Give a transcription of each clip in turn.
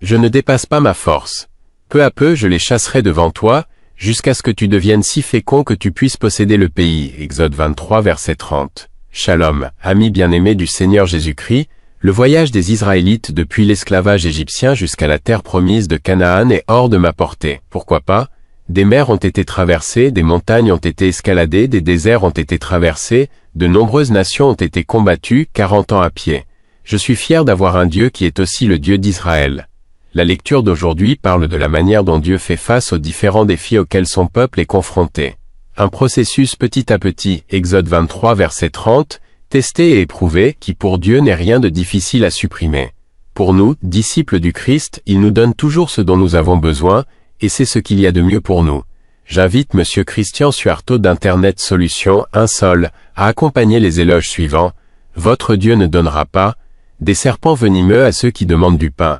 Je ne dépasse pas ma force. Peu à peu je les chasserai devant toi, jusqu'à ce que tu deviennes si fécond que tu puisses posséder le pays. Exode 23 verset 30. Shalom, amis bien-aimés du Seigneur Jésus-Christ, le voyage des Israélites depuis l'esclavage égyptien jusqu'à la terre promise de Canaan est hors de ma portée. Pourquoi pas? Des mers ont été traversées, des montagnes ont été escaladées, des déserts ont été traversés, de nombreuses nations ont été combattues, 40 ans à pied. Je suis fier d'avoir un Dieu qui est aussi le Dieu d'Israël. La lecture d'aujourd'hui parle de la manière dont Dieu fait face aux différents défis auxquels son peuple est confronté. Un processus petit à petit, Exode 23 verset 30, testé et éprouvé, qui pour Dieu n'est rien de difficile à supprimer. Pour nous, disciples du Christ, il nous donne toujours ce dont nous avons besoin, et c'est ce qu'il y a de mieux pour nous. J'invite Monsieur Christian Suarto d'Internet Solutions, un seul, à accompagner les éloges suivants. Votre Dieu ne donnera pas des serpents venimeux à ceux qui demandent du pain.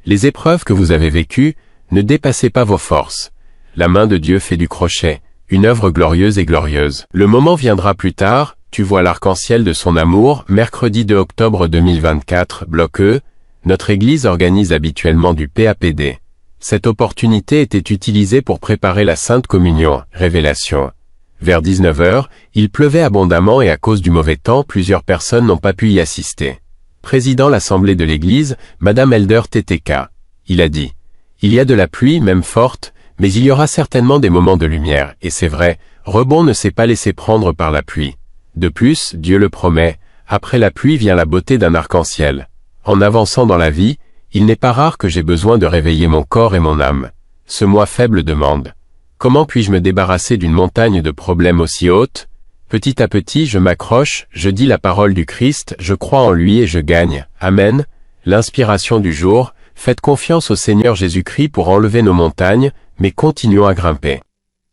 Les épreuves que vous avez vécues, ne dépassez pas vos forces. La main de Dieu fait du crochet, une œuvre glorieuse et glorieuse. Le moment viendra plus tard, tu vois l'arc-en-ciel de son amour, mercredi 2 octobre 2024, bloc E, notre Église organise habituellement du PAPD. Cette opportunité était utilisée pour préparer la Sainte Communion, Révélation. Vers 19h, il pleuvait abondamment et à cause du mauvais temps, plusieurs personnes n'ont pas pu y assister. Président l'Assemblée de l'Église, Madame Elder TTK. Il a dit, « Il y a de la pluie, même forte, mais il y aura certainement des moments de lumière, et c'est vrai, Rebond ne s'est pas laissé prendre par la pluie. De plus, Dieu le promet, après la pluie vient la beauté d'un arc-en-ciel. En avançant dans la vie, il n'est pas rare que j'ai besoin de réveiller mon corps et mon âme. Ce moi faible demande. Comment puis-je me débarrasser d'une montagne de problèmes aussi haute? Petit à petit, je m'accroche, je dis la parole du Christ, je crois en lui et je gagne. Amen. L'inspiration du jour, faites confiance au Seigneur Jésus-Christ pour enlever nos montagnes, mais continuons à grimper.